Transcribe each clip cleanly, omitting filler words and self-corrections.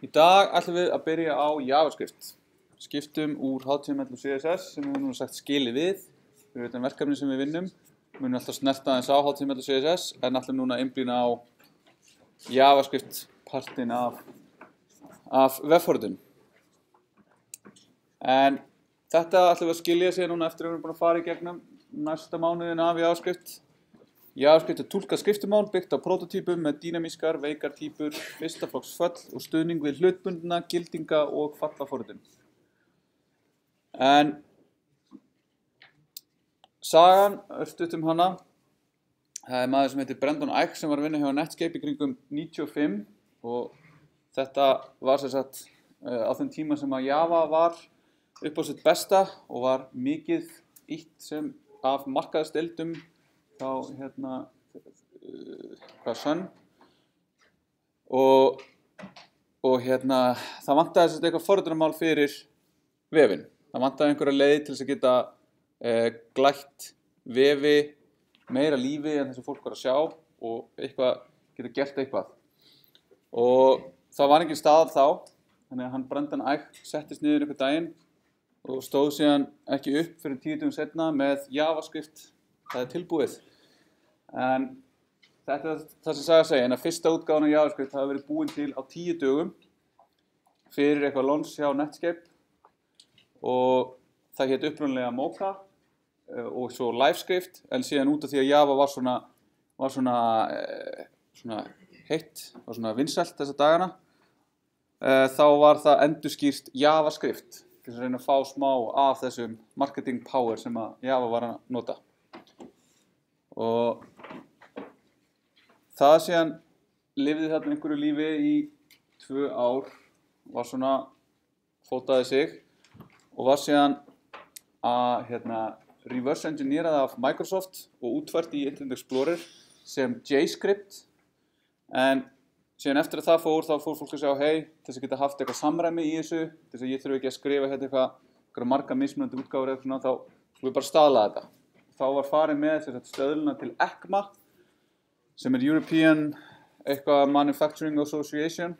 Í dag ætlum við að byrja á JavaScript. Skiptum úr HTML og CSS sem við höfum sagt skilið við. Fyrir þetta verkefni sem við vinnum. Við munum alltaf snerta aðeins á HTML og CSS en ætlum núna að einblína á JavaScript partinn af vefforritun. En þetta ætlum við að skilja sig núna eftir að við erum búin að fara í gegnum næsta mánuðin af JavaScript. JavaScript er túlkað skriftumál byggt á prótótípum með dýnamískar, veikar típur, fyrsta flokks föll og stuðning við hlutbundna, gildinga og fallaforritun. En sagan, örstutt hana, það er maður sem heitir Brendan Eich sem var að vinna hjá Netscape í kringum 95 og þetta var sem sagt á þeim tíma sem að Java var upp á sitt besta og var mikið ýtt sem af markaðsdeildum þá Sun og það vantaði þess að eitthvað forritunarmál fyrir vefinn. Það vantaði einhverja leið til þess að geta glætt vefi meira lífi en þess að fólk var að sjá og geta gert eitthvað. Og það var engin staðal þá, þannig að hann Brendan Eich settist niður einhver daginn og stóð síðan ekki upp fyrir 10 dögum seinna með JavaScript. Það er tilbúið. En þetta er það sem sagði að segja, en að fyrsta útgáfan af JavaScript hafi verið búin til á 10 dögum fyrir eitthvað launch hjá Netscape og það hét upprunalega Mocha og svo LiveScript, en síðan út af því að Java var svona heitt, var svona vinsælt þessa dagana, þá var það endurskýrt JavaScript til að reyna að fá smá af þessum marketing power sem að Java var að nota. Og það síðan lifði þarna einhverju lífi í 2 ár, var svona, fótaði sig og var síðan að reverse engineerað af Microsoft og útfært í Internet Explorer sem JScript. En síðan eftir að það fór fólk að sjá, hey, þess að geta haft eitthvað samræmi í þessu, þess að ég þurfi ekki að skrifa eitthvað marga mismunandi útgáfur eða svona, þá skulum við bara staðla þetta. Þá var farið með stöðluna til ECMA sem er European Manufacturing Association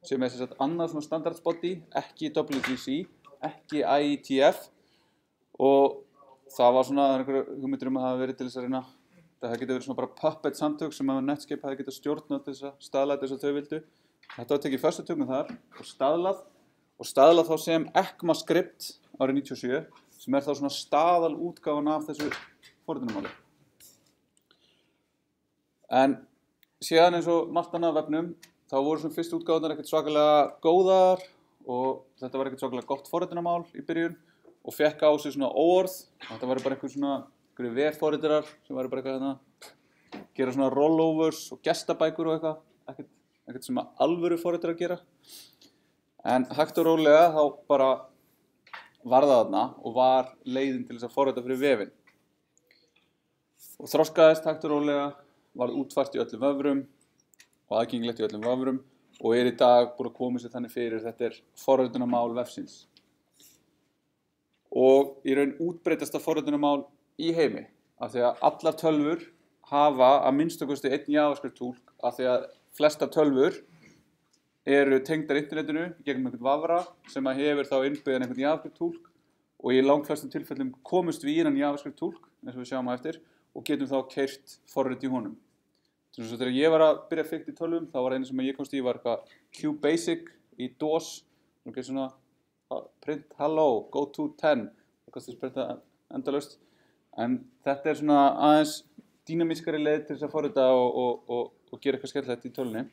sem er annað standards body, ekki WGC, ekki IETF og það var svona einhverju hugmyndir að það hafi verið til þess að reyna það geti verið svona bara puppet samtök sem að Netscape hafi getað stjórnað til þess að staðla þess að þau vildu. Þetta var tekið fyrstu tökum þar og staðlað þá sem ECMA script árið 97 sem er þá svona staðal útgáfan af þessu forritunarmáli. En síðan eins og margt annað af vefnum, þá voru svona fyrstu útgáfurnar ekkert svakalega góðar og þetta var ekkert svakalega gott forritunarmál í byrjun og fekk á sig svona óorð. Þetta var bara einhverju vefforriturar sem var bara eitthvað gera svona rollovers og gestabækur og ekkert sem að alvöru forriturar gera. En hægt og rólega þá bara var það þarna og var leiðin til þess að forrita fyrir vefinn. Og þroskaðist hægt og rólega, var útfært í öllum vöfrum og aðgengilegt í öllum vöfrum og er í dag búin að koma sér þannig fyrir þetta er forritunarmál vefsins. Og í raun útbreiddasta forritunarmál í heimi af því að allar tölvur hafa að minnstakosti einn JavaScript túlk af því að flestar tölvur eru tengdar internetinu gegnum einhvern vafra sem að hefur þá innbyggðan einhvern JavaScript túlk og í langflestum tilfellum komumst við innan JavaScript túlk eins og við sjáum á eftir og getum þá keyrt forrit í honum. Þannig að þegar ég var að byrja að fikta í tölvum þá var einu sem ég komst í var eitthvað QBasic í DOS og svona print hello, go to 10 það kostar að prenta endalaust en þetta er svona aðeins dýnamískari leið til þess að forrita og gera eitthvað skemmtilegt í tölvunni.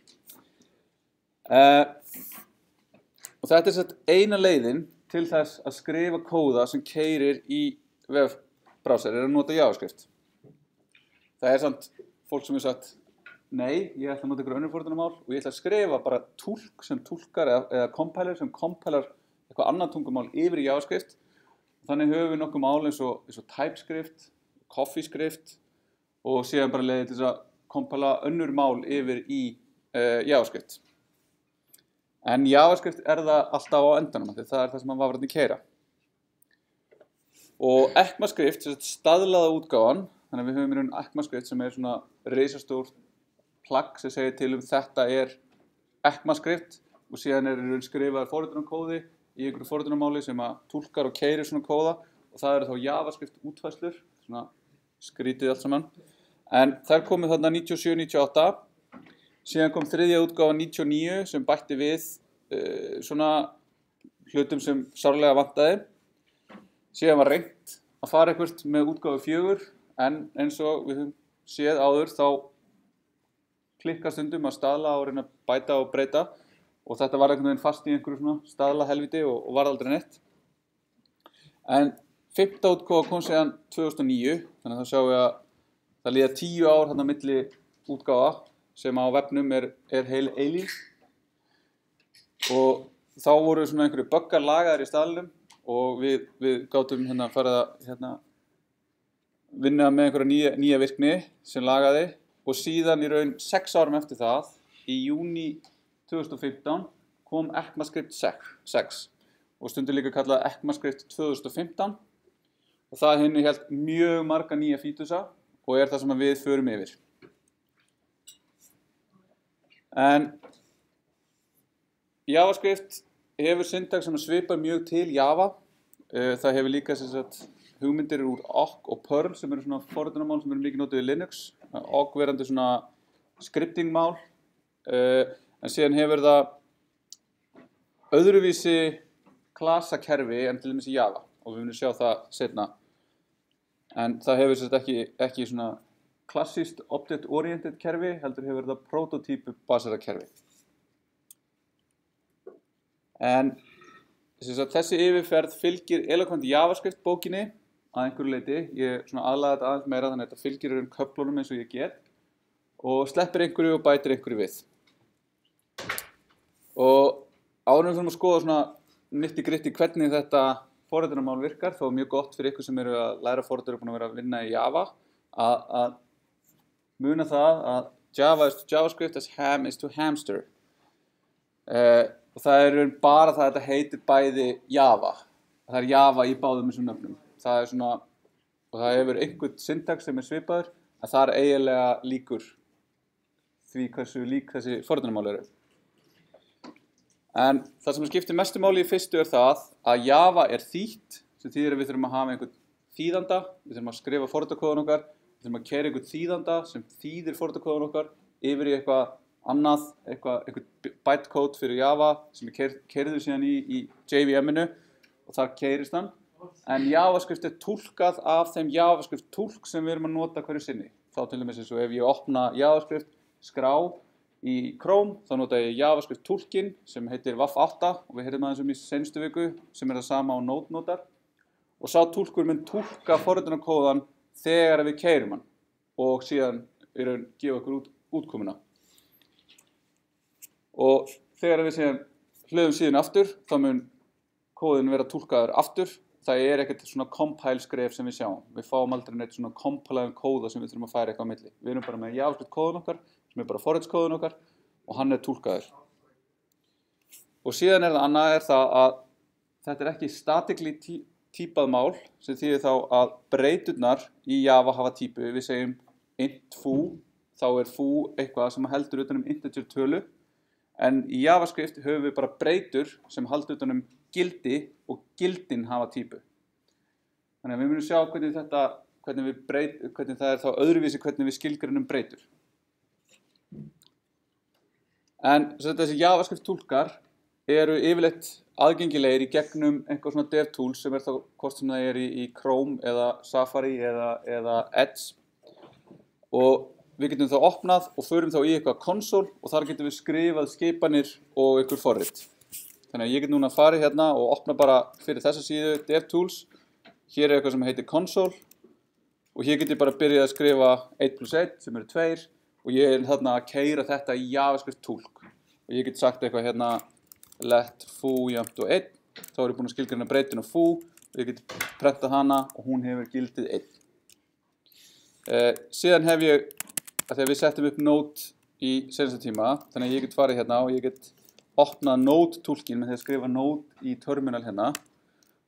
Og þetta er eina leiðin til þess að skrifa kóða sem keyrir í vefbrowser er að nota JavaScript. Það er samt fólk sem hefur sagt nei, ég ætla að nota ykkur önnur forritunarmál og ég ætla að skrifa bara túlk sem túlkar eða compiler sem compiler eitthvað annað tungumál yfir í JavaScript. Þannig höfum við nokkuð mál eins og TypeScript, CoffeeScript og síðan bara leiðir til þess að compila önnur mál yfir í JavaScript. En JavaScript er það alltaf á endanum, því það er það sem að vafrarnir keyra. Og ECMAScript, staðlaða útgáfan, þannig að við höfum í raun ECMAScript sem er svona risastórt plagg sem segir til þetta er ECMAScript og síðan er skrifaður forritunarkóði í einhverju forritunarmáli sem að túlkar og keyrir svona kóða og það eru þá JavaScript útfærslur, svona skrítið allt saman. En þær komið þarna 97-98, síðan kom þriðja útgáfa 99 sem bætti við svona hlutum sem sárlega vantaði. Síðan var reynt að fara eitthvað með útgáfu 4 en eins og við höfum séð áður þá klikkar stundum að staðla og reyna að bæta og breyta og þetta var einhvern veginn fast í einhverju svona staðla helviti og var aldrei neitt. En 5. útgáfa kom síðan 2009, þannig að þá sjáum við að það líða 10 ár þarna milli útgáfa sem á vefnum er heil eilíf og þá voru svona einhverju buggar lagaðir í staðlinum og við gátum farið að vinna með einhverja nýja virkni sem lagaði og síðan í raun 6 árum eftir það, í júní 2015, kom ECMAScript 6 og stundum líka kallað ECMAScript 2015 og það innihélt mjög marga nýja fítusa og er það sem við förum yfir. En JavaScript hefur syntax sem svipar mjög til Java. Það hefur líka hugmyndir úr awk og Perl sem eru svona forritunarmál sem eru mikið notuð í Linux. Awk verandi svona scriptingmál, en síðan hefur það öðruvísi klasakerfi en til dæmis í Java og við munum sjá það seinna. En það hefur ekki svona klassískt object-oriented kerfi, heldur hefur það prototypu basera kerfi. En þessi yfirferð fylgir Eloquent JavaScript bókinni að einhverju leyti. Ég aðlaga þetta aðeins meira þannig að þetta fylgir köflunum eins og ég get og sleppir einhverju og bætir einhverju við. Og áður við þurfum að skoða svona nitty-gritty hvernig þetta forritunarmál virkar, þá mjög gott fyrir ykkur sem eru að læra forritur og búin að vera að vinna í Java að muna það að Java is to JavaScript as ham is to hamster. Og það er bara það að þetta heitir bæði Java. Það er Java í báðum þessum nöfnum. Það er svona, og það hefur einhvern syntax sem er svipaður, að það er eiginlega líkur því hversu lík þessi forritunarmál eru. En það sem skiptir mestu máli í fyrstu er það að Java er þýtt, sem þýðir að við þurfum að hafa einhvern þýðanda, við þurfum að skrifa forritunarkóðan okkar, við þurfum að keyra einhvern þýðanda sem þýðir forritunarkóðan okkar yfir í eitthvað annað, einhvern bytecode fyrir Java sem er keyrður síðan í JVM-inu og þar keyrist hann. En JavaScript er túlkað af þeim JavaScript túlk sem við erum að nota hverju sinni. Þá til dæmis eins og ef ég opna JavaScript skrá í Chrome, þá nota ég JavaScript túlkin sem heitir WAF8 og við heyrðum aðeins í seinustu viku sem er það sama á Node notar. Og sá túlkur mun túlka forritunarkóðan þegar við keyrum hann og síðan gefa okkur útkomuna. Og þegar við hlöðum síðan aftur, þá mun kóðin vera túlkaður aftur. Það er ekkert svona compile skref sem við sjáum. Við fáum aldrei neitt svona compilaðan kóða sem við þurfum að færa eitthvað á milli. Við erum bara með JavaScript kóðun okkar, sem er bara forritskóðun okkar og hann er túlkaður. Og síðan það annað það að þetta er ekki statically típað mál, sem þýðir þá að breyturnar í Java hafa típu. Við segjum int foo, þá er foo eitthvað sem heldur utan integer tölu. En í JavaScript höfum við bara breytur sem halda utan gildi og gildin hafa típu. Þannig að við munum sjá hvernig það er þá öðruvísi hvernig við skilgreinum breytur. En þessi JavaScript túlkar eru yfirleitt aðgengilegir í gegnum einhver svona DevTools sem er þá hvort sem það er í Chrome eða Safari eða Edge. Og við getum þá opnað og förum þá í eitthvað konsól og þar getum við skrifað skipanir og einhver forrit. Þannig að ég get núna farið hérna og opna bara fyrir þessa síðu DevTools. Hér er eitthvað sem heitir console og hér get ég bara byrjað að skrifa 1 + 1 sem eru 2 og ég er þarna að keyra þetta í JavaScript túlk. Og ég get sagt eitthvað hérna let foo jafnt og 1. Þá er ég búinn að skilgreina breytuna foo og ég get prentað hana og hún hefur gildið 1. Síðan hef ég, þegar við settum upp Node í seinasta tíma, þannig að ég get farið hérna og ég get opnað Node túlkin með því að skrifa Node í terminal hérna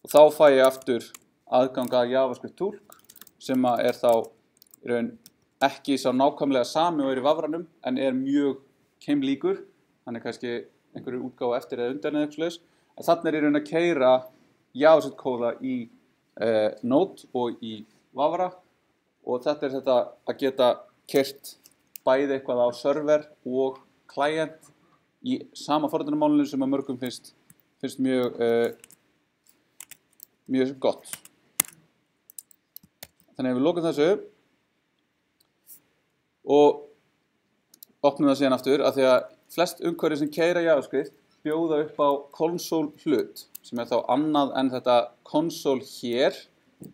og þá fæ ég aftur aðgang að JavaScript túlk sem er þá í raun ekki sá nákvæmlega sami og er í vafranum en er mjög keimlíkur. Hann er kannski einhverju útgáfu eftir eða undan eða eitthvað svoleiðis. En þarna ég raun að keyra JavaScript kóða í Node og í Vavra og þetta þetta að geta keyrt bæði eitthvað á server og client í sama forritunarmálinu sem að mörgum finnst mjög gott. Þannig að við lokum þessu og opnum það síðan aftur af því að flest umhverfi sem keyra JavaScript bjóða upp á console hlut sem þá annað en þetta console hér.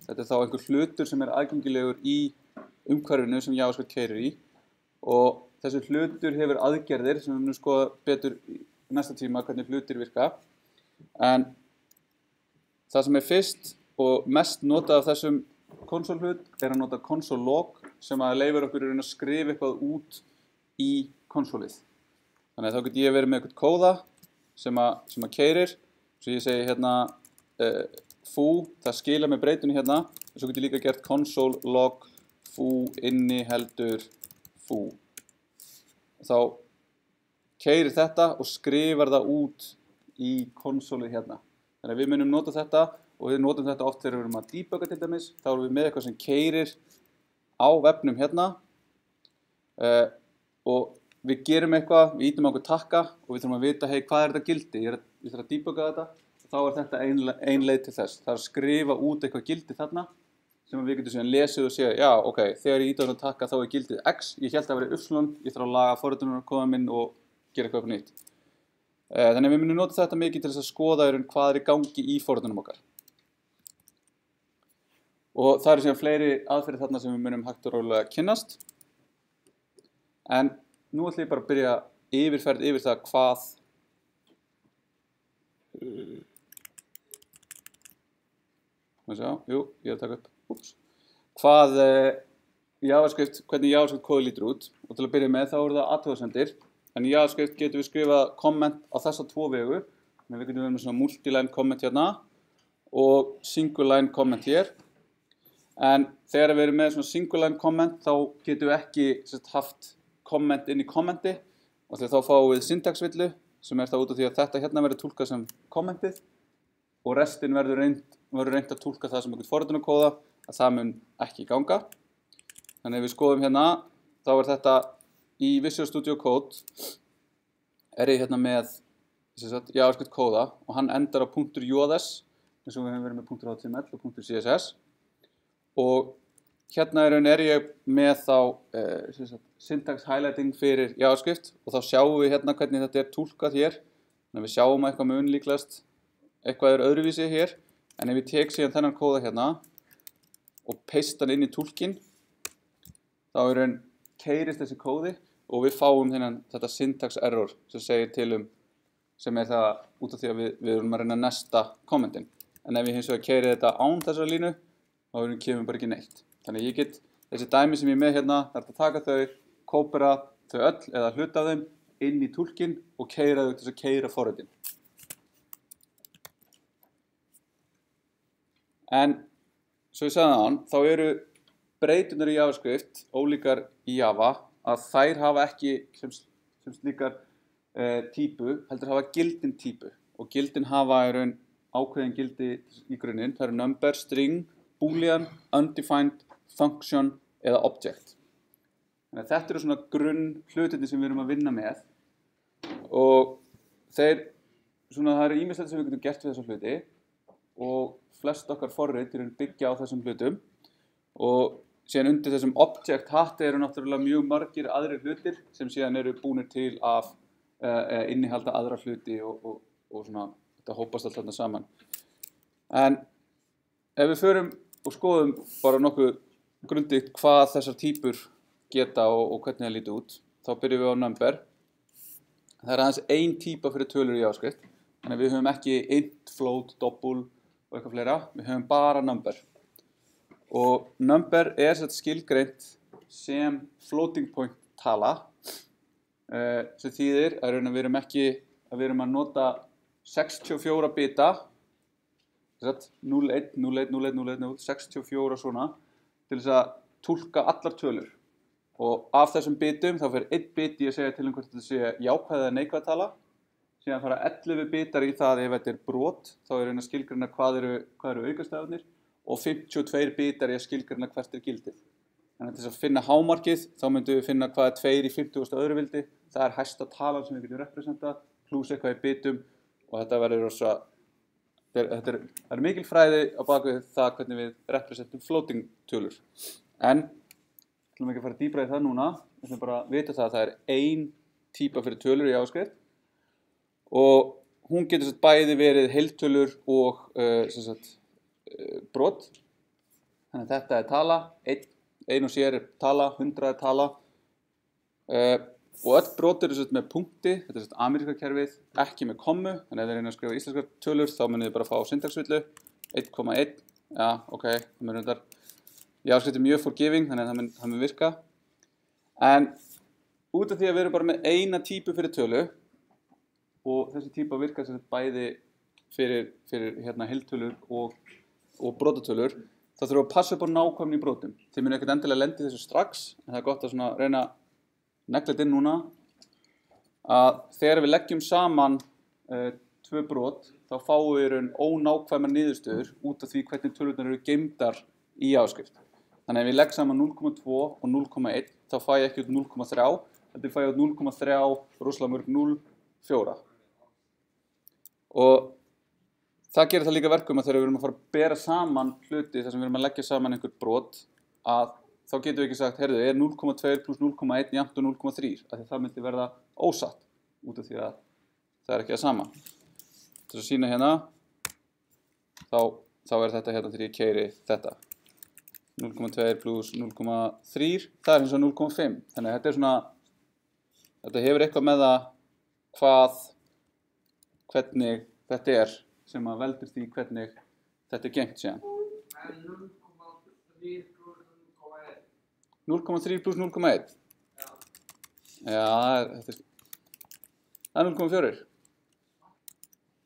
Þetta þá einhver hlutur sem aðgengilegur í umhverfinu sem JavaScript keyrir í og þessi hlutur hefur aðgerðir sem við munum skoða betur í næsta tíma hvernig hlutir virka. En það sem fyrst og mest notað af þessum console hlut að nota console log sem að leyfir okkur að skrifa eitthvað út í konsolið. Þannig að þá get ég verið með eitthvað kóða sem að keyrir. Svo ég segi hérna foo, það skila með breytunni hérna. Og svo get ég líka gert console log foo inniheldur foo. Þá keyrir þetta og skrifar það út í konsolið hérna. Þannig að við munum nota þetta og við notum þetta oft þegar við erum að debugga til dæmis. Þá erum við með eitthvað sem keyrir á vefnum hérna og við gerum eitthvað, við ítum á einhver takka og við þurfum að vita, hey, hvað þetta gildi? Ég þarf að debugga þetta og þá þetta ein leið til þess. Það að skrifa út eitthvað gildi þarna sem við getum síðan lesið og segja, já, ok, þegar ég ítum á takka þá gildið X, ég held að vera Y, ég þarf að laga forritunarkóðann minn og gera eitthvað nýtt. Þannig að við munum nota þetta mikið til þess að skoða hvað í gangi í forritunum okkar. Og það síðan fleiri aðferðir þarna sem við munum hægt og rólega kynnast. En nú ætlum ég bara að byrja yfirferð yfir það hvað ég að taka upp. Hvernig JavaScript kóði lítur út og til að byrja með þá það athugasemdir en í JavaScript getum við skrifað komment á þessa tvo vegu þannig við getum verið með svona multi-line komment hérna og single-line komment hér en þegar við erum með svona single-line komment þá getum við ekki haft komment inn í kommenti og þá fáum við syntaxvillu sem það út af því að þetta hérna verður túlkað sem kommentið og restin verður reynt að túlka það sem einhvern forritunarkóða að það mun ekki ganga. Þannig ef við skoðum hérna, þá þetta í Visual Studio Code ég hérna með JavaScript kóða og hann endar á .js eins og við höfum verið með .html og .css og hérna ég með þá syntax highlighting fyrir JavaScript og þá sjáum við hérna hvernig þetta túlkað hér. Þannig að við sjáum að eitthvað mun líklegast eitthvað öðruvísi hér en ef ég tek síðan þennan kóða hérna og paste hann inn í túlkin þá keyrist þessi kóði og við fáum þetta syntax error sem segir til sem það út af því að við erum að reyna að nesta kommentin en ef ég hins vegar keyri þetta án þessar línu þá kemur bara ekki neitt þannig ég get þessi dæmi sem ég með hérna það að taka þau, kópera þau öll eða hluta af þeim inn í túlkin og keyra þau til þess að keyra forritin en svo ég sagði það þá breyturnar í JavaScript ólíkar í Java að þær hafa ekki sem slíkar típu, heldur hafa gildin típu og gildin hafa ákveðin gildi í grunninn, það number, string, boolean, undefined, function eða object. Þannig að þetta svona grunn hlutirnir sem við erum að vinna með og það ýmislegt sem við getum gert við þessa hluti og flest okkar forrit byggja á þessum hlutum og síðan undir þessum object hatti náttúrulega mjög margir aðrir hlutir sem síðan búnir til af innihalda aðra hluti og svona þetta hópast allt þarna saman. En ef við förum og skoðum bara nokkuð grundigt hvað þessar típur geta og hvernig það lítur út, þá byrjum við á number. Það aðeins ein típa fyrir tölur í JavaScript, þannig að við höfum ekki int, float, double og eitthvað fleira, við höfum bara number. Og number skilgreint sem floating point tala sem þýðir að við erum að nota 64 bita 0, 1, 0, 1, 0, 1, 0, 1, 0, 64 svona til þess að túlka allar tölur og af þessum bitum þá fer 1 bit í að segja til hvort þetta sé jákvæð eða neikvæð tala síðan fara 11 bitar í það ef þetta brot, þá reyna að skilgreina hvað eru aukastafirnir og 52 bitar í að skilgreina hvert gildið. Þannig að til að finna hámarkið, þá myndum við finna hvað 2 í 50 öðru vildi, það hæsta talan sem við getum representað, pluss eitthvað í bitum og þetta verður rosa, það er mikil fræði á bakvið það hvernig við representum floating tölur. En, við ætlum ekki að fara dýpra í það núna, við ætlum bara að vita það að það er ein típa fyrir tölur í JavaScript og hún getur bæði verið heiltölur og brot. Þannig að þetta er tala, ein og sér er tala, 100 er tala og öll brot eru með punkti, þetta er ameríska kerfið, ekki með kommu, þannig að ef þið reyna að skrifa íslenskar tölur þá munið þið bara fá syntaxvillu, 1,1, já, ok, það mun reyndar, JavaScript er mjög forgiving, þannig að það mun virka. En út af því að við erum bara með eina típu fyrir tölu og þessi típa virkar bæði fyrir heiltölur og brotatölur, þá þurfum við að passa upp á nákvæmni í brotum. Þið munið ekkert endilega lenda í þessu strax, en það er gott að reyna að negla þetta inn núna, að þegar við leggjum saman tvö brot, þá fáum við ónákvæmar niðurstöður út af því hvernig tölurnar eru geymdar í JavaScript. Þannig að ef ég legg saman 0,2 og 0,1, þá fæ ég ekki út 0,3, þetta fæ ég út 0,3, rosalega mörg 0,4. Og það gerir það líka verkum að þegar við erum að fara að bera saman hluti þar sem við erum að leggja saman einhver brot, að þá getum við ekki sagt, heyrðu, er 0,2 pluss 0,1 jafnt og 0,3, af því það myndi verða ósatt, út af því að það er ekki það sama. Til að sýna hérna, þá er þetta hérna þegar ég keyri þetta. 0,2 pluss 0,3, það er eins og 0,5. Þannig að þetta hefur eitthvað með það hvernig þetta er sem að veldur því hvernig þetta er gengt síðan. 0,3 pluss 0,1? Já, það er 0,4.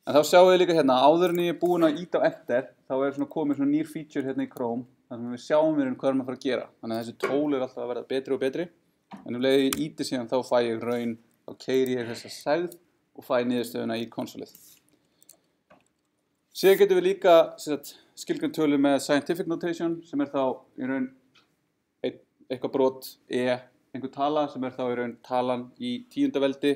En þá sjáum við líka hérna, áður en ég er búinn að ýta á Enter, þá er komið nýr feature hérna í Chrome, þannig að við sjáum hvað erum að fara að gera. Þannig að þessi tól er alltaf að verða betri og betri, en ef leiði ég ýti síðan þá fæ ég raun, þá keyri ég þessa segð og fæ niðurstöðuna í konsolið. Síðan getum við líka skilgreint tölur með scientific notation sem er þá í raun eitthvað brot einhver tala sem er þá í raun talan í 10. veldi.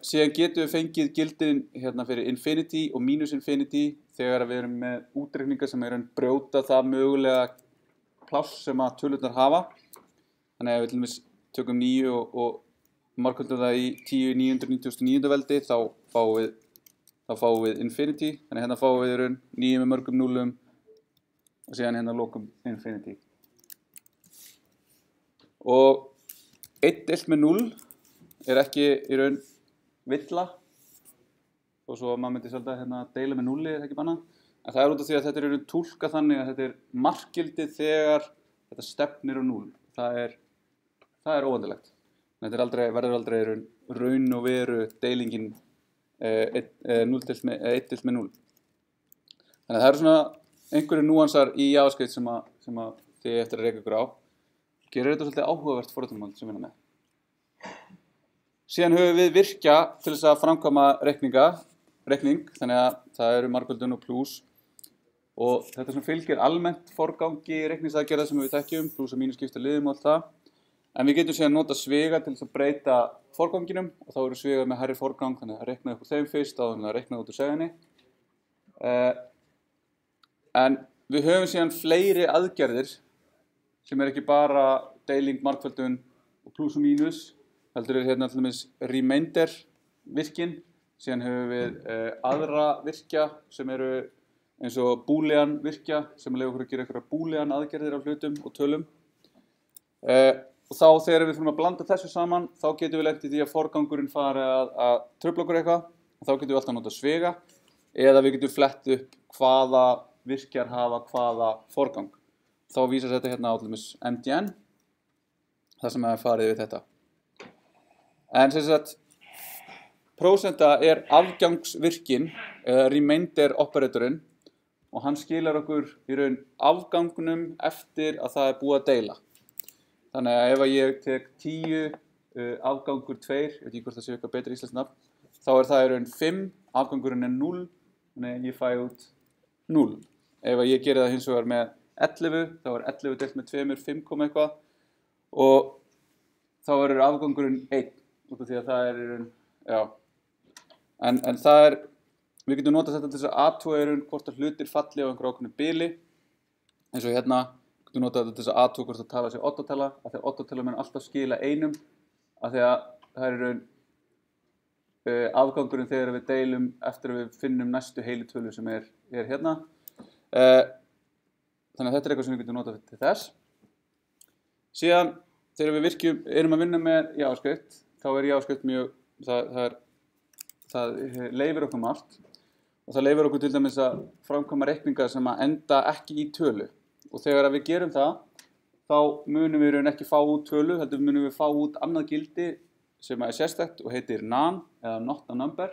Síðan getum við fengið gildin hérna fyrir infinity og minus infinity þegar við erum með útreikningar sem er að brjóta það mögulega pláss sem að tölurnar hafa. Þannig að ef við til dæmis tökum 9 og markvöldum það í 10.999. veldi þá fáum við infinity, þannig hérna fáum við 9 með mörgum núlum og síðan hérna lokum infinity. Og 1 deilt með 0 er ekki í raun villa, og svo maður myndi svolítið hérna deila með 0 er ekki bannað, en það er út af því að þetta er í raun túlkað þannig að þetta er markgildið þegar þetta stefnir á 0. Það er óvandilegt. Þetta verður aldrei raun og veru deilingin 1 deilt með 0. Þannig að það eru einhverju núansar í JavaScript sem að þið eftir að reka ykkur á. Gerir þetta svolítið áhugavert forritunarmál sem við erum með. Síðan höfum við virkja til þess að framkvæma reikning, þannig að það eru margföldun og plús. Og þetta sem fylgir almennt forgangi reikningsaðgerða sem við þekkjum, plús og mínus skipta liðum og allt það. En við getum síðan nota svega til þess að breyta forganginum og þá eru svegar með hærri forgang, þannig að reikna upp úr þeim fyrst áður en að reikna út úr seginni. En við höfum síðan fleiri aðgerðir sem er ekki bara deiling, margföldun og plús og mínus, heldur er hérna til dæmis remainder virkin, síðan höfum við aðra virkja sem eru eins og boolean virkja sem leyfa okkur að gera einhverja boolean aðgerðir á hlutum og tölum. Og þá þegar við fyrir að blanda þessu saman, þá getum við lent í því að forgangurinn fari að trufla okkur eitthvað, og þá getum við alltaf nota svega, eða við getum flett upp hvaða virkjar hafa hvaða forgang. Þá vísar þetta hérna á MDN, þar sem er farið við þetta. En sem sagt, prósenta er afgangsvirkin, remainder operatorinn, og hann skilar okkur í raun afgangnum eftir að það er búið að deila. Þannig að ef ég tek 10 afgangur 2, ég veit ekki hvort það sé eitthvað betra íslenskt nafn, þá það í raun 5, afgangurinn 0, þannig ég fæ út 0. Ef ég geri það hins vegar með 11, þá 11 deilt með 2, 5, eitthvað og þá afgangurinn 1, út af því að það í raun, já. En það við getum notað þetta til þess að athuga í raun hvort að hlutir falli á einhverju ákveðnu bili, eins og hérna getum notað þetta til þess að athuga hvort að tala sé oddatala, af því að oddatala mun alltaf skila 1, af því að það í raun afgangurinn þegar við deilum eftir að við finnum næstu heilu sem hérna. Þannig að þetta eitthvað sem við getum notað til þess. Síðan þegar við erum að vinna með JavaScript, þá JavaScript mjög, það leyfir okkur margt og það leyfir okkur til dæmis að framkvæma reikninga sem að enda ekki í tölu. Og þegar við gerum það, þá munum við raun ekki fá út tölu, heldur munum við fá út annað gildi sem er sérstakt og heitir non eða not a number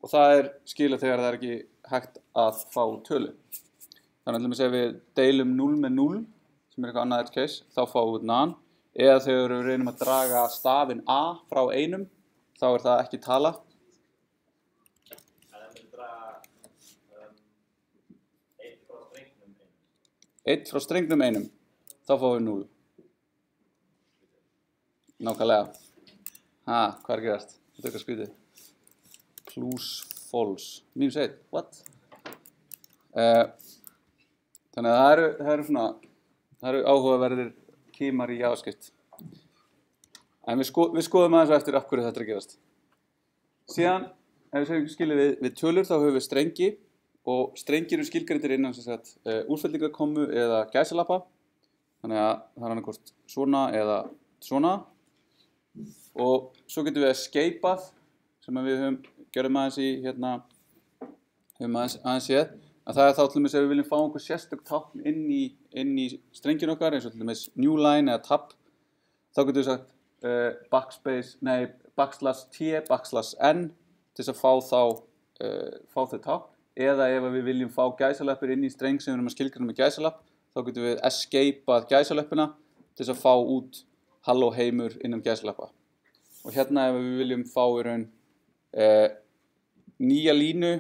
og það skila þegar það ekki hægt að fá tölu. Þannig að við deilum 0 með 0, sem eitthvað annað edge case, þá fáum við út non, eða þegar við reynum að draga stafinn a frá 1, þá það ekki tala. Eitt frá strengnum 1, þá fáum við 0. Nákvæmlega. Hvað gerast? Þetta eitthvað skrítið. Plus false. -1, what? Þannig að það áhugaverðir kímar í JavaScript. En við skoðum aðeins eftir af hverju þetta gerast. Síðan, ef við skiljum við tölur, þá höfum við strengi og strengir skilgreindir innan úrfellingakommu eða gæsalappa. Þannig að það annarkvort svona eða svona. Og svo getum við escapeað, sem við gerum aðeins í hérna, höfum aðeins séð. En það þá til dæmis ef við viljum fá einhver sérstök tákn inn í strengin okkar, eins og til dæmis new line eða tab, þá getum við sagt \t\n til þess að fá þau tákn. Eða ef við viljum fá gæsalappir inn í streng sem við erum að skilgreina með gæsalapp, þá getum við escapeað gæsalappina til þess að fá út halló heimur innan gæsalappa. Og hérna ef við viljum fá í raun nýja línu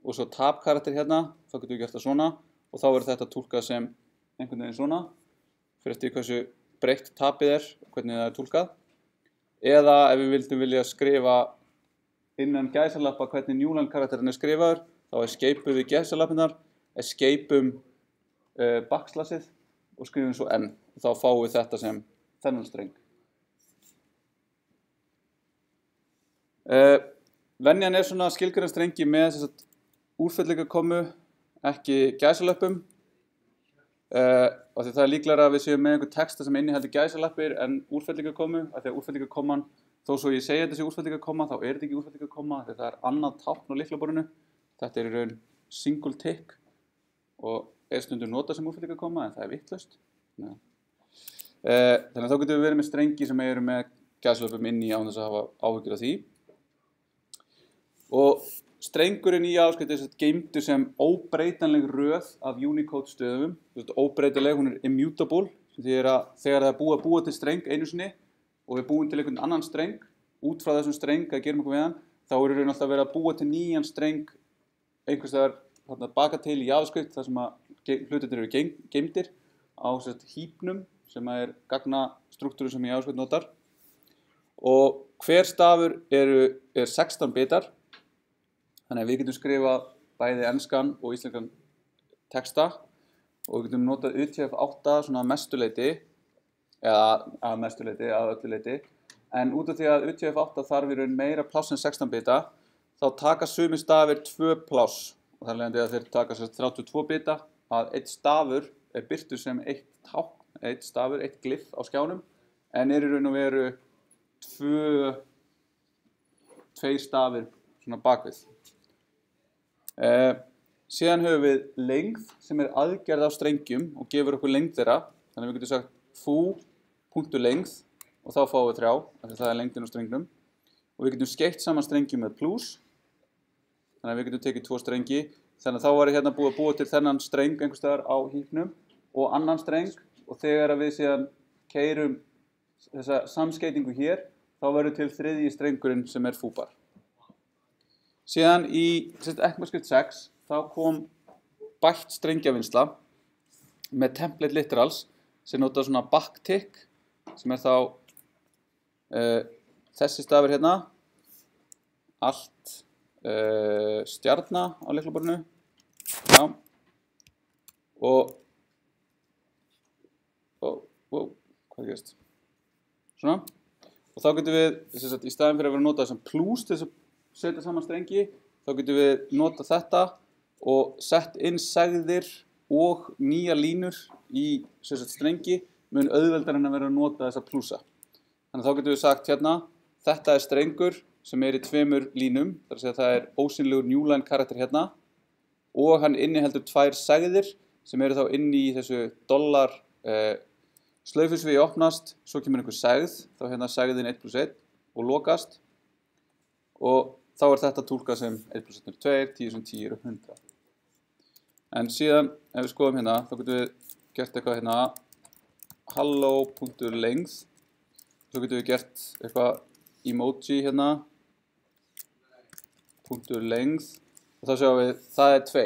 og svo tab-karakter hérna, þá getum við gert það svona og þá þetta túlkað sem einhvern veginn svona, fyrir eftir hversu breytt tabið og hvernig það túlkað. Eða ef við vilja skrifa innan gæsalappa hvernig newline-karakterinn skrifaður, þá escapeum við gæsalappinar, escapeum backslashið og skrifum svo n og þá fáum við þetta sem þennan streng. Venjan svona skilgreina strengi með úrfellingakommu, ekki gæsalöppum. Og því það líklega að við séum með einhver texta sem innihaldi gæsalappir en úrfellingakommu, af því að úrfellingakomman, þó svo ég segi þetta sé úrfellingakomma, þá þetta ekki úrfellingakomma, því það annað tákn á lyklaborðinu. Þetta í raun single tick og stundum notað sem úrfellingakomma, en það vitlaust. Þannig að þá getum við verið með strengi sem eru með gæsalöppum inn í án þess að hafa áhyggjur af því. Og strengurinn í JavaScript geymdur sem óbreytanleg röð af Unicode stöðum. Óbreytanleg, hún immutable, því að þegar það búið að búa til streng einu sinni og við búum til einhvern annan streng, út frá þessum streng að gerum eitthvað við hann, þá raun alltaf verið að búa til nýjan streng einhvers staðar baka til í JavaScript þar sem að hlutirnir eru geymdir á hípnum sem gagnastruktúru sem JavaScript notar. Og hver stafur er 16 bitar. Þannig að við getum skrifað bæði enskan og íslenskan texta og við getum notað UTF-8 svona að mestuleyti, eða að mestuleyti, að öllu leyti. En út af því að UTF-8 þarf í raun meira pláss en 16 bita, þá taka sumir stafir 2 pláss. Og það leiðandi að þeir taka 32 bita, að eitt stafur birtur sem eitt tákn, eitt stafur, eitt glyph á skjánum, en í raun og veru 2 stafir svona bakvið. Síðan höfum við lengð sem aðgerð á strengjum og gefur okkur lengd þeirra. Þannig að við getum sagt foo.length og þá fáum við 3, af því það lengdin á strengnum. Og við getum skeytt saman strengjum með plus. Þannig að við getum tekið 2 strengi. Þannig að þá var hérna búið að búa til þennan streng einhvers staðar á hípnum og annan streng. Og þegar við síðan keyrum þessa samskeytingu hér, þá verður til þriðji strengurinn sem foobar. Síðan í ECMAScript 6 þá kom bætt strengjavinnsla með template literals sem nota svona backtick sem þá þessi stafur hérna, alt stjarna á lyklaborðinu, já, og hvað gerist? Svona, og þá getum við, í staðinn fyrir að vera að nota þessum plus til þess að setja saman strengi, þá getum við nota þetta og sett inn segðir og nýja línur í strengi mun auðveldar en að vera að nota þessa plusa. Þannig að þá getum við sagt hérna, þetta er strengur sem er í 2 línum, þar að segja það er ósýnilegur newline karakter hérna og hann inniheldur 2 segðir sem eru þá inn í þessu dollar slaufusvigi opnast, svo kemur einhver segð, þá hérna segðin 1+1 og lokast og þá er þetta túlkað sem 1+1 er 2, 10 sem 10 eru 100. En síðan, ef við skoðum hérna, þá getum við gert eitthvað hérna hello.length, svo getum við gert eitthvað emoji hérna .length og þá sjáum við, það er 2.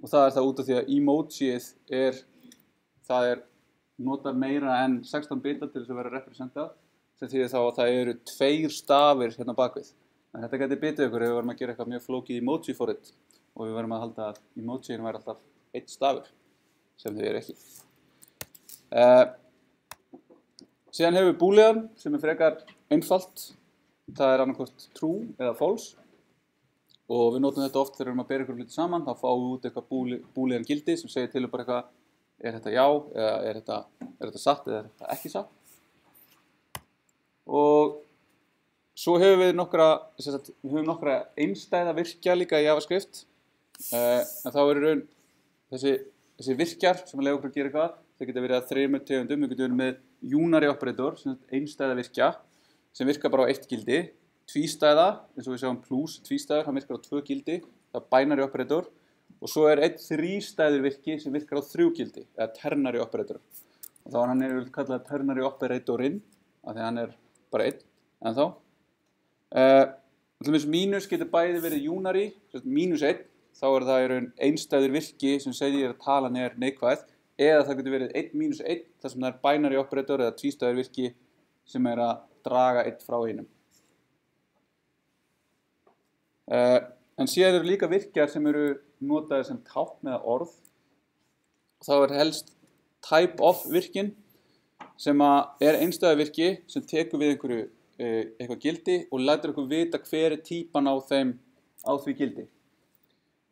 Og það er það út af því að emojiið það notar meira en 16 bita til þess að vera representað, sem þýðir þá að það eru 2 stafir hérna bakvið. En þetta gæti bitið ykkur ef við varum að gera eitthvað mjög flókið emoji for it og við varum að halda að emojiin væri alltaf 1 stafur, sem þau eru ekki. Síðan hefur við boolean sem er frekar einfalt. Það er annarkvort true eða false og við notum þetta oft þegar við erum að bera ykkur hluti saman. Þá fáum við út eitthvað boolean gildi sem segir til bara eitthvað, er þetta já eða er þetta satt eða er þetta ekki satt. Og svo hefur við nokkra einstæða virkja líka í JavaScript. En þá eru þessi virkjar sem leyfa okkur að gera eitthvað, það geta verið að 3 tegundum. Við getum verið með unary operator, einstæða virkja, sem virkar bara á 1 gildi. Tvístæða, eins og við sjáum plus, tvístæður, hann virkar á 2 gildi, það er binary operator. Og svo er einn þrístæður virki sem virkar á 3 gildi, eða ternary operator. Og þá er hann kallað ternary operatorinn, af því að hann er bara 1 ennþá. Til dæmis mínus getur bæði verið unary, -1, þá er það í raun einstæður virki sem segir að talan er neikvæð, eða það getur verið 1-1, þar sem það er binary operator eða tvístæður virki sem er að draga 1 frá einum. En síðan eru líka virkjar sem eru notaðir sem tákn eða orð. Þá er helst type of virkin sem er einstæður virki sem tekur við eitthvað gildi og lætur okkur vita hver er típan á því gildi.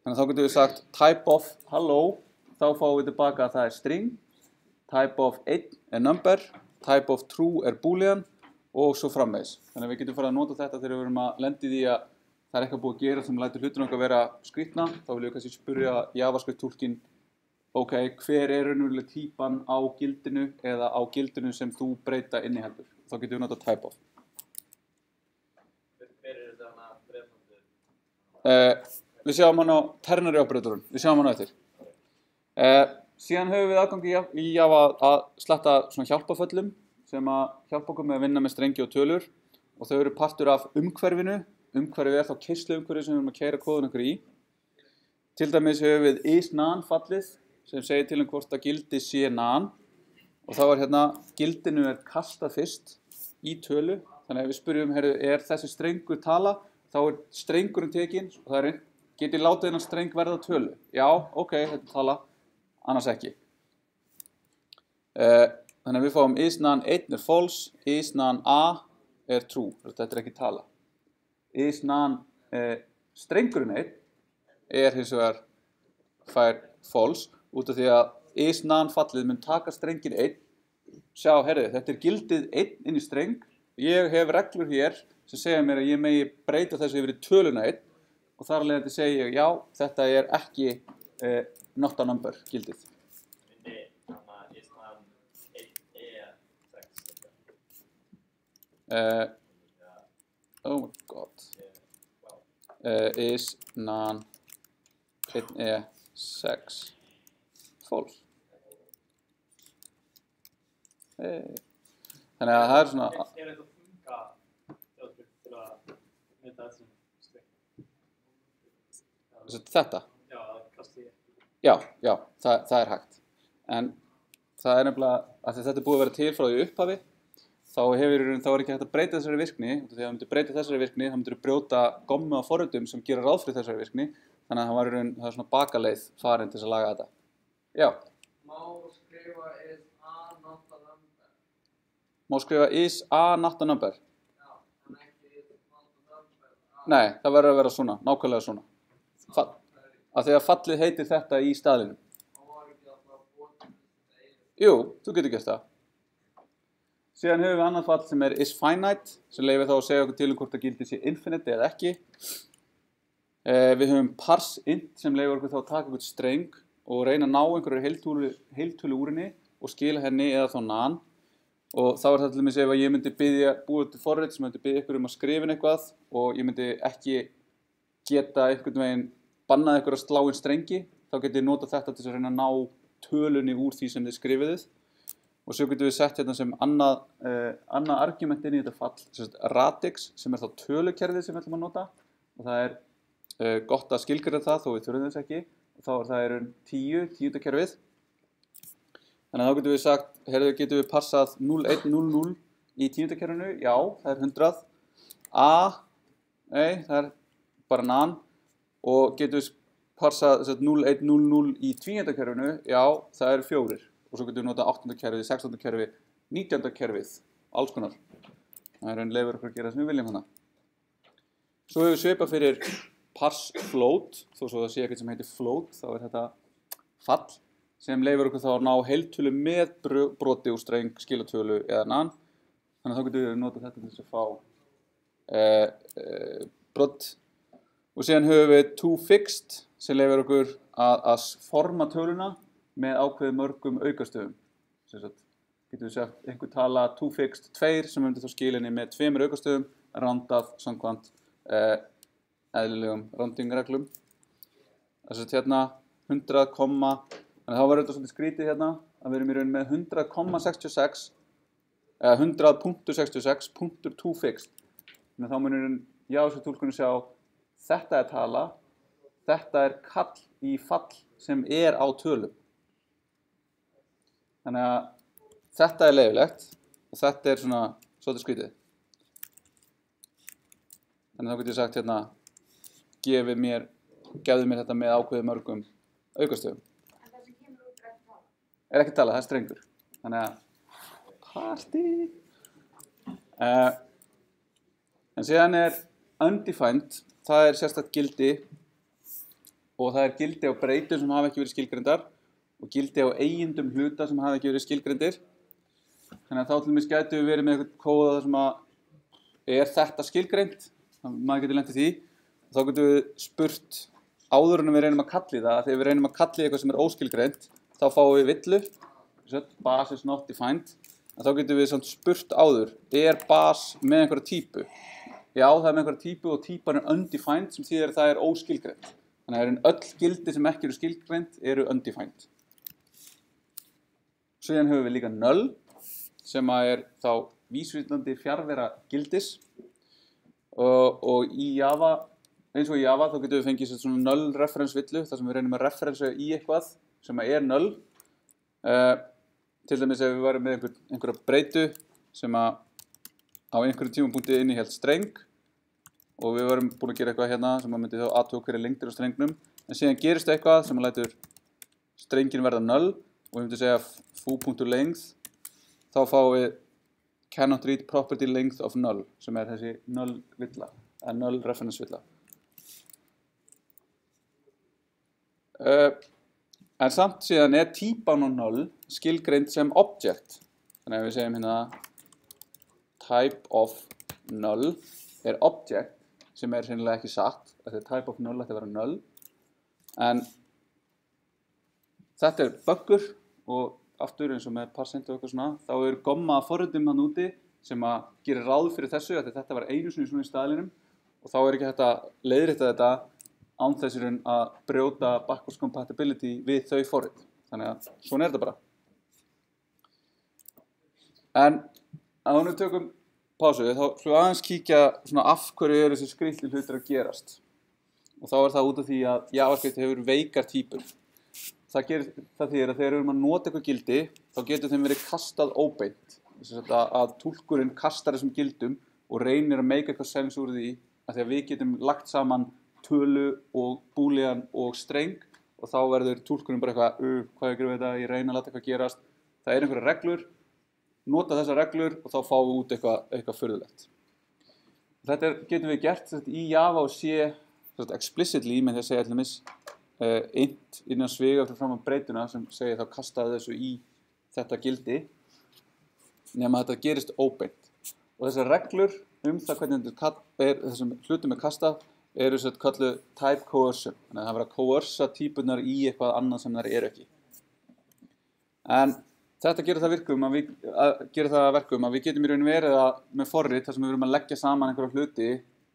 Þannig að þá getum við sagt type of hello, þá fáum við tilbaka að það er string, type of 1 er number, type of true er boolean og svo framvegis. Þannig að við getum farið að nota þetta þegar við erum að lenda í því að það er eitthvað búið að gera sem lætur hlutunum okkar vera skrýtna. Þá viljum við kannski spyrja JavaScript túlkinn, ok, hver er raunveruleg típan á gildinu eða á gildinu sem þú breyta inniheldur. Þá getum við nota type of. Hver er þetta hana breyfandur? Við sjáum hann á ternary operatorun, við sjáum hann á eftir. Síðan höfum við aðgangi í Java að sletta svona hjálpaföllum sem að hjálpa okkur með að vinna með strengi og tölur og þau eru partur af umhverfinu. Umhverfið er þá keisluumhverfið sem við erum að keyra kóðun okkur í. Til dæmis höfum við isNaN fallið sem segir til hvort að gildi sé nan og þá er hérna gildinu er kastað fyrst í tölu. Þannig að ef við spyrjum, er þessi strengur tala, þá er strengurinn tekinn og það er geti látið þennan streng verða tölu. Já, ok, þetta er tala, annars ekki. Þannig að við fáum isNaN 1 er false, isNaN a er true, þetta er ekki tala. IsNaN strengurinn 1 er hins vegar fær false út af því að isNaN fallið mun taka strengin 1. Sjá, þetta er gildið 1 inn í streng. Ég hef reglur hér sem segja mér að ég megi breyta þessu yfir í töluna 1 og þar alveg þetta segja ég, já, þetta er ekki not a number gildið. Oh my god. isNaN 1e6 false. Þannig að það er svona... Er þetta funka til að mynda þessum streng? þetta. Já, kannski ekki. Já, það er hægt. En það er nefnilega, að þetta er búið að vera til frá því upphafi, þá er ekki hægt að breyta þessari virkni, og þegar það myndir breyta þessari virkni, þá myndir brjóta gommu á forritum sem gera ráð fyrir þessari virkni, þannig að það er svona bakaleið farin til þess að laga þetta. Já. Má skrifa is a not a number. Má skrifa is a not a number. Já, en ekki is not a number. Nei, það verður að vera svona, nákvæmlega svona. Af því að fallið heitir þetta í staðlinum. Jú, þú getur gert það. Síðan höfum við annað fall sem er is finite, sem leyfir þá að segja okkur til hvort að gildi sé infinite eða ekki. Við höfum parse int sem leyfir okkur þá að taka einhvern streng og reyna að ná einhverju heiltölu úr henni og skila henni eða þá nan. Og þá er það til dæmis ef ég myndi búið til forrit sem myndi biðja ykkur um að skrifa inn eitthvað og ég myndi ekki geta einhvern veginn bannað ykkur að slá inn strengi, þá geti ég notað þetta til að reyna að ná tölunni úr því sem þið skrifiðuð. Og svo getum við sett hérna sem annað argument inn í þetta fall, radix, sem er þá tölukerfið sem við ætlum að nota. Og það er gott að skilgreina það þó við þurfum þess ekki. Og þá er það 10-kerfið. Þannig að þá getum við sagt, getum við passað 0100 í 10-kerfinu? Já, það er 100. Nei, það er bara nan. Og getum við passað 0100 í 20-kerfinu? Já, það er 4. Og svo getum við notað 8. kerfið, 16. kerfið, 19. kerfið, alls konar. Það er leifur okkur að gera sem við viljum hana. Svo hefur við svipað fyrir parse float, þó svo það sé ekkert sem heitir float, þá er þetta fall, sem leifur okkur þá að ná heiltölu með broti úr streng, skilatölu eða nan. Þannig að þá getum við notað þetta til þess að fá brot. Og síðan höfum við toFixed, sem leifur okkur að forma töluna með ákveðið mörgum aukastöfum. Getum við sagt einhver tala toFixed 2 sem myndi þá skilinni með 2 aukastöfum randað samkvæmt eðlilegum rounding-reglum. Þess að hérna 100, þannig að þá verður þetta svolítið skrítið hérna að við erum í raun með 100,66 eða 100.66 punktur toFixed. Þannig að þá munum JavaScript-túlkunni sjá þetta er tala, þetta er kall í fall sem er á tölum. Þannig að þetta er leyfilegt og þetta er svona svolítið skrítið. Þannig að þá getur ég sagt hérna, gefðu mér þetta með ákveðið mörgum aukastöfum. En það sem kemur út er ekki tala? Er ekki tala, það er strengur. Þannig að, party! En síðan er undefined, það er sérstakt gildi og það er gildi á breytum sem hafa ekki verið skilgreindar og gildi á eigindum hluta sem hafa ekki verið skilgreindir. Þannig að þá til dæmis gætu við verið með eitthvað kóða sem að er þetta skilgreint, maður getur lent í því. Þá getum við spurt áður en við reynum að kalli það, þegar við reynum að kalli eitthvað sem er óskilgreint, þá fáum við villu, bas is not defined, en þá getum við spurt áður, er bas með einhverja típu? Já, það er með einhverja típu og típan er undefined sem þýðir að það er óskilgreint. Þannig að öll gildi sem ekki eru skilgreint eru undefined. Síðan höfum við líka null sem er þá vísvitandi fjarvera gildis og í Java, eins og í Java þá getum við fengið svona null reference villu þar sem við reynum að referensa í eitthvað sem er null. Til dæmis ef við varum með einhverja breytu sem á einhverju tímapunkti innihélt streng og við varum búin að gera eitthvað hérna sem myndi þá athuga hverju lengdir á strengnum en síðan gerist eitthvað sem lætur strengin verða null og við myndum segja foo.length þá fáum við cannot read property length of null sem er þessi null villa eða null reference villa. En samt síðan er típan á null skilgreind sem object. Þannig að við segjum hérna type of null er object sem er sennilega ekki satt. Þetta type of null ætti að vera null. En þetta er buggur og aftur eins og með parsent og eitthvað svona þá er gomma forritum hann úti sem að gera ráð fyrir þessu að þetta var einu sinni svona í staðlinum og þá er ekki hægt að leiðrétta þetta án þessirinn að brjóta backwards compatibility við þau forrit. Þannig að svona er þetta bara. En að við tökum pásu þá slúið aðeins kíkja svona af hverju eru þessi skrýtlu hlutir að gerast. og þá það út af því að JavaScript hefur veikar týpur. Það þýðir að þegar við erum að nota eitthvað gildi, þá getur þeim verið kastað óbeint. Þess að túlkurinn kastar þessum gildum og reynir að make eitthvað sens úr því, að því að við getum lagt saman tölu og boolean og streng, og þá verður túlkurinn bara eitthvað, hvað gerum við þetta, ég reyna að láta eitthvað gerast. Það einhverjar reglur, nota þessar reglur og þá fáum við út eitthvað furðulegt. Þetta getum við gert í Java og C explicitly með því að segja allir int innan sviga fyrir fram á breytuna sem segir þá kastaði þessu í þetta gildi, nema þetta gerist óbeint. Og þessar reglur það hvernig þessum hlutum kastað eru kalluð type coercion. Þannig að það verður að coersa týpunar í eitthvað annað sem þær eru ekki. En þetta gerir það verkum að við getum í raun verið með forrit þar sem við verum að leggja saman einhverja hluti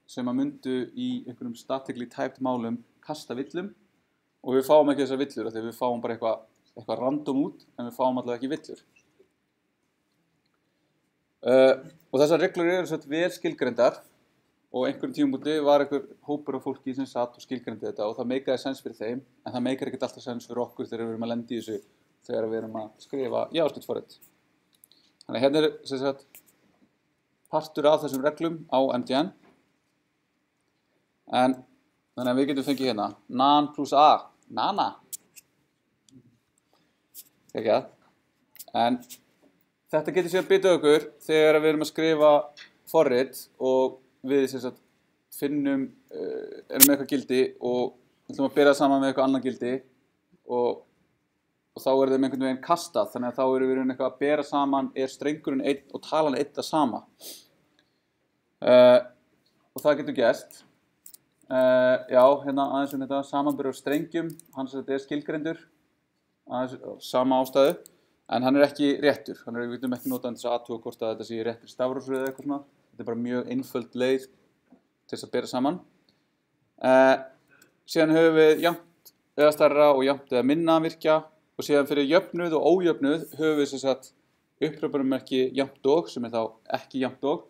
sem að myndu í einhverjum statically typed málum kasta villum, og við fáum ekki þessar villur, þegar við fáum bara eitthvað random út, en við fáum allavega ekki villur. Og þessar reglur eru vel skilgreindar, og einhverjum tímabúti var einhver hópur af fólki sem satt og skilgreindi þetta, og það meikaði sens fyrir þeim, en það meikar ekkert alltaf sens fyrir okkur þegar við erum að lenda í þessu, þegar við erum að skrifa JavaScript-forrit. Þannig að hérna partur af þessum reglum á MDN, þannig að við getum fengið hérna nan plus a, nana. Ekki að. En þetta getur síðan bitið okkur þegar við erum að skrifa forrit og við finnum, erum með eitthvað gildi og ætlum að bera saman með eitthvað annað gildi og þá þeim einhvern veginn kastað, þannig að þá erum við eitthvað að bera saman strengurinn einn og talan einn það sama. Og það getur gerst. Já, hérna aðeins þetta samanburður á strengjum, hans skilgreindur, aðeins sama ástæðu, en hann ekki réttur. Við getum ekki notað þess að athuga hvort að þetta sé réttur stafrófsröð eða eitthvað svona. Þetta bara mjög einföld leið til þess að bera saman. Síðan höfum við jafnt eða stærra og jafnt eða minna virkja, og síðan fyrir jöfnuð og ójöfnuð höfum við upphrópunarmerki jafnt og, sem þá ekki jafnt og,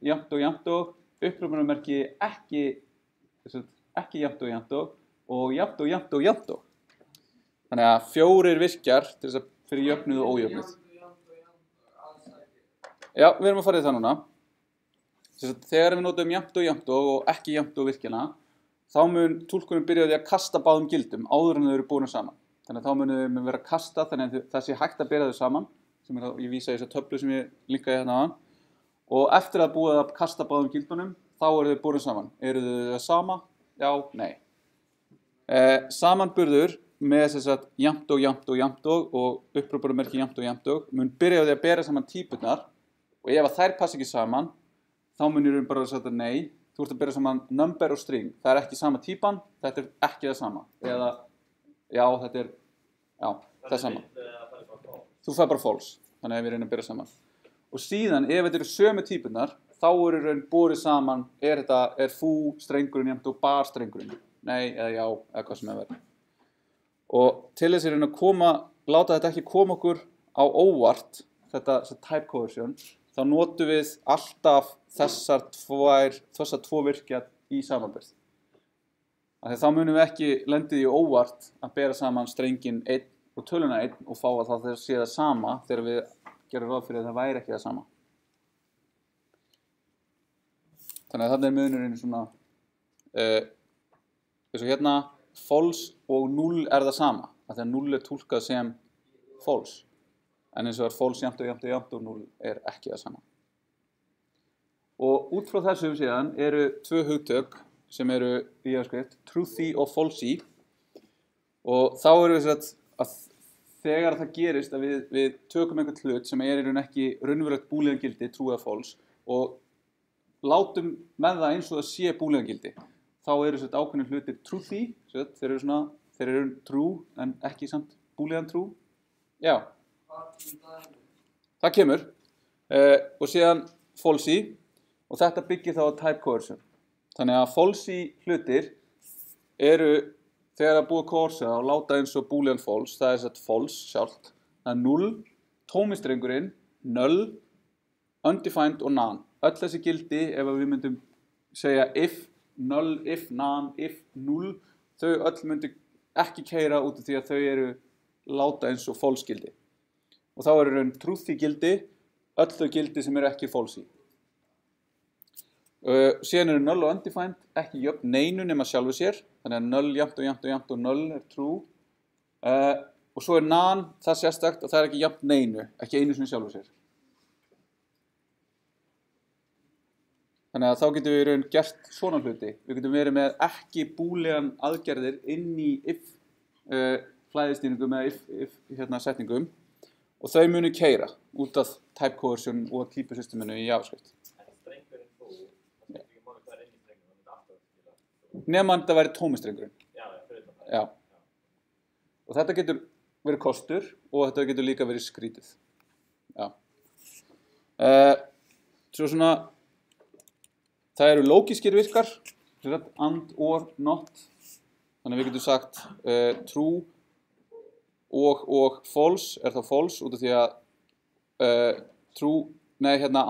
jafnt og, upphrópunarmerki ekki jafnt og jafnt og. Þannig að 4 virkjar til þess að fyrir jöfnuð og ójöfnuð. Já, við erum að fara í það núna. Þegar við notum jafnt og ekki jafnt og virkjana, þá mun túlkurinn byrja því að kasta báðum gildum áður en þau eru búin saman. Þannig að þá munum við vera að kasta, þannig að það sé hægt að bera þau saman, sem ég vísa í þessa töflu sem ég linkaði hérna áðan. Og eftir að búið að kasta báðum gildunum, þá eru þau búin saman. Eru þau það sama? Já, nei. Samanburður með jafnt og upphrópunarmerki jafnt og mun byrja því að bera saman týpurnar, og ef þær passa ekki saman, þá munir við bara að setja nei. Þú ert að bera saman number og string. Það ekki sama týpan, þetta ekki það sama. Eða, já, það sama. Þú fær bara false, þannig að við reynum að bera saman. Og síðan, ef þetta eru sömu týpurnar, þá eru raun borið saman, er fú strengurinn jafnt og bar strengurinn. Nei, eða já, eða hvað sem verður. Og til þess að láta þetta ekki koma okkur á óvart, þetta type coercion, þá notum við alltaf þessar tvo virkja í samanburð. Þá munum við ekki lendið í óvart að bera saman strenginn 1 og töluna 1 og fá að það sé það sama þegar við gerum ráð fyrir að það væri ekki það sama. Þannig að þarna munurinn svona, eins og hérna, false og 0 það sama, af því að 0 túlkað sem false. En eins og false jafnt og 0 ekki það sama. Og út frá þessu síðan eru 2 hugtök sem eru í JavaScript, truthy og falsy. Og þá erum við að þegar það gerist að við tökum einhvern hlut sem í raun ekki raunverulegt boolean gildi, true eða false, og látum með það eins og það sé boolean gildi. Þá eru ákveðnir hlutir truthy, þeir eru true en ekki samt boolean true. Já. Það kemur. Og síðan falsy, og þetta byggir þá á type coercion. Þannig að falsy hlutir eru þegar að búa coercion og láta eins og boolean false, það false sjálft. Það 0, tómistrengurinn, null, undefined og none. Öll þessi gildi, ef við myndum segja if null, if, non, if, null, þau öll myndu ekki keyra út af því að þau eru láta eins og false gildi. Og þá eru raun truthy gildi öll þau gildi sem eru ekki false í. Síðan eru null og undefined ekki jöfn neinu nema sjálfu sér, þannig að null jafnt og null er true. Og svo er non það sérstakt að það er ekki jafn neinu, ekki einu sinni sjálfu sér. Þannig að þá getum við í raun gert svona hluti. Við getum verið með ekki búlegan aðgerðir inn í if flæðistýringum eða if setningum og þau munu keyra út af type coercion og typesysteminu í JavaScript. Nema þetta væri tómistrengurinn. Já. Og þetta getur verið kostur og þetta getur líka verið skrítið. Já. Svo svona, það eru lógískir virkar, and, or, not. Þannig að við getum sagt true og false er þá false út af því að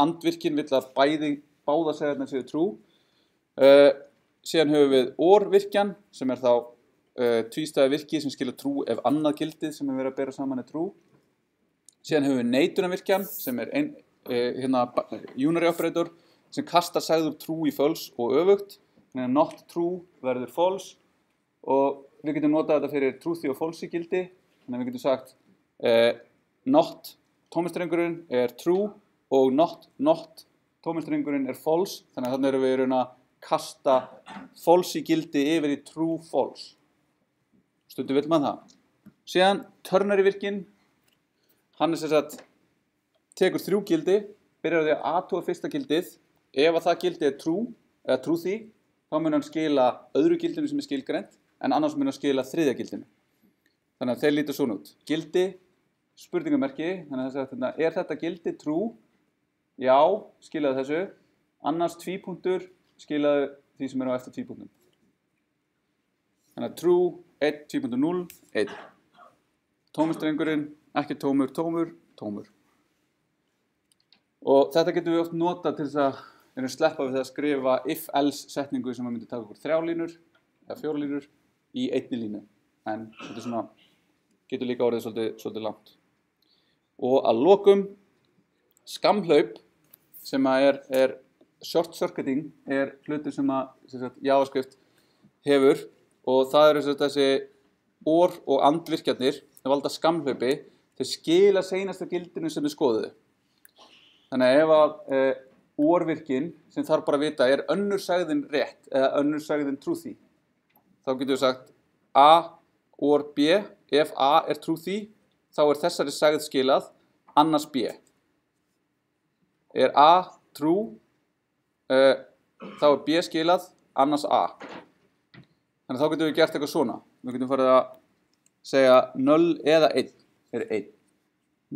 andvirkin vill að báða segjarnar séu true. Síðan höfum við or virkjan sem er þá tvístæða virki sem skilur true ef annað gildið sem er verið að bera saman er true. Síðan höfum við neitunarvirkjan sem er unary operator sem kastar sagður true í false og öfugt. Þannig að not true verður false og við getum notað þetta fyrir truthy og false gildi. Þannig að við getum sagt not tómistrengurinn er true og not tómistrengurinn er false. Þannig að þannig erum við raun að kasta false gildi yfir í true false. Stundum vill maður það. Síðan ternary virkin, hann er sem sagt tekur 3 gildi, byrjar á því að athuga fyrsta gildið. Ef að það gildi er true eða truthy, þá mun hann skila öðru gildinu sem er skilgreint, en annars mun hann skila þriðja gildinu. Þannig að þeir líta svona út. Gildi, spurningamerki, þannig að er þetta gildi true? Já, skilaðu þessu. Annars tvípunktur, skilaðu því sem er á eftir tvípunktum. Þannig að true, 1, 2.0, 1. Tómistrengurinn, ekki tómur, tómur, tómur. Og þetta getum við oft notað til þess að sleppa við það að skrifa if-else setningu sem myndi taka okkur 3 línur eða 4 línur í 1 línu. En þetta er svona, getur líka orðið svolítið langt. Og að lokum, skamhlaup sem er short circuiting er hlutur sem JavaScript hefur og það eru þessi or og andvirkjarnir sem valda skamhlaupi, þeir skila seinasta gildinu sem við skoðuðu. Þannig að ef að or-virkin sem þarf bara að vita er önnur sagðin rétt eða önnur sagðin truthy, þá getum við sagt A or B, ef A er truthy, þá er þessari sagð skilað, annars B. Er A true, þá er B skilað, annars A. Þannig að þá getum við gert eitthvað svona. Við getum farið að segja null eða 1 er 1.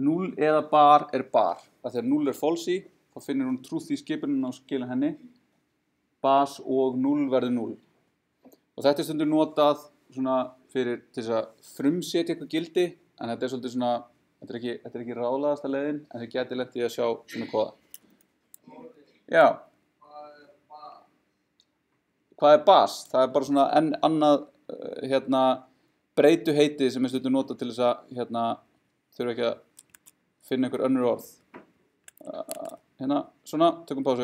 0 eða bar er bar. Þegar 0 er false í, þá finnir hún truthy skipunina og skila henni. Bas og 0 verður 0. Og þetta er stundum notað svona fyrir til þess að frumsetja eitthvað gildi, en þetta er svolítið svona, þetta er ekki ráðlagasta leiðin, en þið geti lent í að sjá svona kóða. Já. Hvað er bas? Það er bara svona annað breytuheiti sem er stundum notað til þess að þurfa ekki að finna einhver önnur orð. Svona, tökum pásu.